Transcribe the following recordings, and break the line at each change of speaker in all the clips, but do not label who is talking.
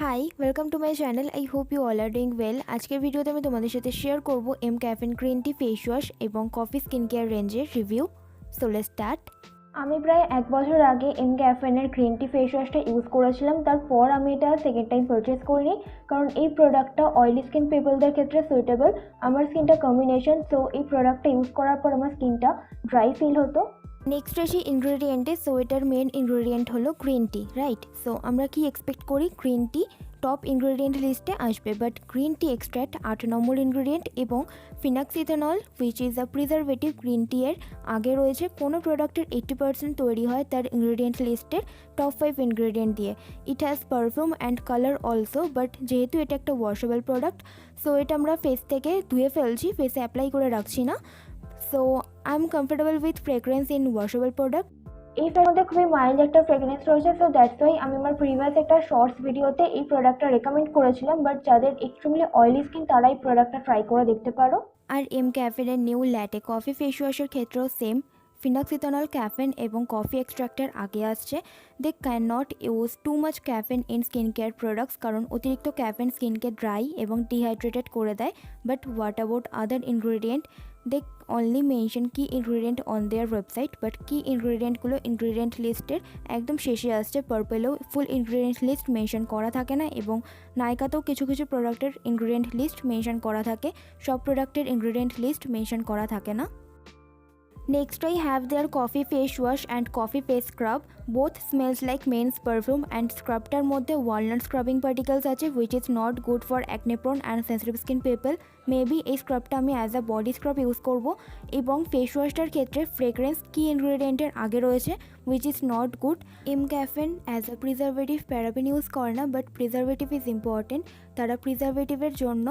High welcome to my channel. I hope you all are doing well. আজকের ভিডিওতে আমি তোমাদের সাথে শেয়ার করব mcaffeine green tea face wash এবং কফি স্কিন কেয়ার রেঞ্জের রিভিউ। So let's start.
আমি প্রায় 1 বছর আগে mcaffeine গ্রিন টি ফেস ওয়াশটা ইউজ করেছিলাম। তারপর আমি এটা সেকেন্ড টাইম পারচেস করিনি, কারণ এই প্রোডাক্টটা অয়েলি স্কিন পিপলদের ক্ষেত্রে সুইটেবল। আমার স্কিনটা কম্বিনেশন, সো এই প্রোডাক্টটা ইউজ করার পর আমার স্কিনটা ড্রাই ফিল হতো।
নেক্সট আসি ইনগ্রেডিয়েন্টে। সো এটার মেন ইনগ্রেডিয়েন্ট হলো গ্রিন টি, রাইট? সো আমরা কি এক্সপেক্ট করি, গ্রিন টি টপ ইনগ্রেডিয়েন্ট লিস্টে আসবে, but green tea extract 8 number ingredient এবং phenoxyethanol which is a preservative green tea এর আগে রয়েছে। কোনো প্রোডাক্টের 80% তৈরি হয় তার ইনগ্রেডিয়েন্ট লিস্টের টপ 5 ইনগ্রেডিয়েন্ট দিয়ে। It has perfume and colour also, but যেহেতু এটা একটা ওয়াশেবল প্রোডাক্ট, সো এটা আমরা ফেস থেকে ধুয়ে ফেলছি, ফেসে অ্যাপ্লাই করে রাখছি না। So I am comfortable with fragrance in washable product.
এইটার মধ্যে খুবই মাইল্ড একটা ফ্রেগনেন্স রয়েছে, সো দ্যাটস ওয়াই আমি আমার প্রিভিয়াস একটা শর্টস ভিডিওতে এই প্রোডাক্টটা রেকমেন্ড করেছিলাম। বাট যাদের এক্সট্রিমলি অয়েলি স্কিন তারা এই প্রোডাক্টটা ট্রাই করে দেখতে পারো।
আর mcaffeine new latte coffee face ওয়াশের ক্ষেত্রেও সেম, ফিনক্সিথনল ক্যাফেন এবং কফি এক্সট্র্যাক্টের আগে আসছে। They can not use too much caffeine in skin care products, কারণ অতিরিক্ত ক্যাফেন স্কিনকে ড্রাই এবং ডিহাইড্রেটেড করে দেয়। But what about other ingredient? They only mention key ingredient on their website, but key ইনগ্রেডিয়েন্টগুলো ইনগ্রেডিয়েন্ট লিস্টের একদম শেষে আসছে। পার্পেলেও ফুল ইনগ্রেডিয়েন্ট লিস্ট মেনশন করা থাকে না, এবং নাইকাতেও কিছু কিছু প্রোডাক্টের ইনগ্রেডিয়েন্ট লিস্ট মেনশন করা থাকে, সব প্রোডাক্টের ইনগ্রেডিয়েন্ট লিস্ট মেনশন করা থাকে না। Next I have their coffee face wash and coffee face scrub. Both smells like men's perfume, and scrubটার মধ্যে walnut scrubbing particles আছে which is not good for acne prone and sensitive skin people. Maybe এই স্ক্রাবটা আমি as a body scrub use করব। এবং face ওয়াশটার ক্ষেত্রে fragrance কি ইনগ্রেডিয়েন্টের আগে রয়েছে which is not good. mcaffeine as a preservative paraben use করে না, বাট প্রিজারভেটিভ ইজ ইম্পর্টেন্ট। তারা প্রিজারভেটিভের জন্য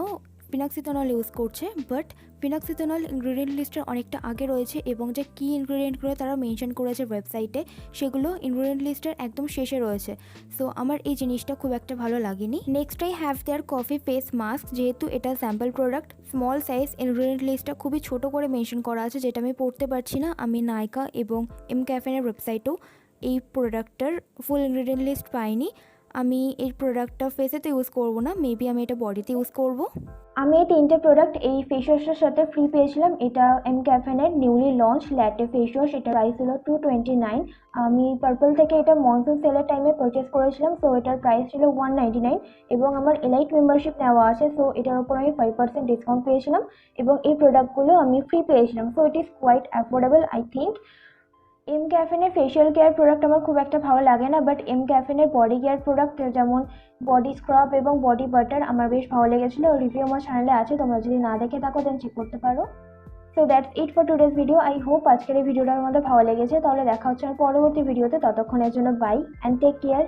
ফিনাক্সিথনল ইউজ করছে, বাট ফিনাক্সিথনল ইনগ্রেডিয়েন্ট লিস্টের অনেকটা আগে রয়েছে, এবং যে কী ইনগ্রেডিয়েন্টগুলো তারা মেনশন করেছে ওয়েবসাইটে সেগুলো ইনগ্রেডিয়েন্ট লিস্টের একদম শেষে রয়েছে। সো আমার এই জিনিসটা খুব একটা ভালো লাগেনি। Next I have their coffee face mask. যেহেতু এটা sample product, small size, ingredient লিস্টটা খুবই ছোট করে মেনশন করা আছে, যেটা আমি পড়তে পারছি না। আমি নাইকা এবং mcaffeine ওয়েবসাইটেও এই প্রোডাক্টটার ফুল ইনগ্রেডিয়েন্ট লিস্ট পাইনি। আমি এই প্রোডাক্টটা ফেসে তো ইউজ করবো না, মেবি আমি এটা বডিতে ইউজ করব।
আমি এই 3টে প্রোডাক্ট এই ফেস ওয়াশটার সাথে ফ্রি পেয়েছিলাম। এটা mcaffeine newly launch latte face wash. এটা প্রাইস ছিল 229। আমি পার্পল থেকে এটা মনসুন সেলের টাইমে পারচেস করেছিলাম, সো এটার প্রাইস ছিল 199, এবং আমার এলাইট মেম্বারশিপ নেওয়া আছে, সো এটার উপর আমি 5% ডিসকাউন্ট পেয়েছিলাম, এবং এই প্রোডাক্টগুলো আমি ফ্রি পেয়েছিলাম। So it is quite affordable I think. mcaffeine facial care product আমার খুব একটা ভালো লাগে না, but mcaffeine body care product যেমন বডি স্ক্রাব এবং বডি বাটার আমার বেশ ভালো লেগেছিলো। রিভিউ আমার চ্যানেলে আছে, তোমরা যদি না দেখে থাকো দেন চেক করতে পারো। So that's it for today's video. I hope আজকের এই ভিডিওটা আমাদের ভালো লেগেছে। তাহলে দেখা হচ্ছে আমার পরবর্তী ভিডিওতে। ততক্ষণের জন্য বাই অ্যান্ড টেক কেয়ার।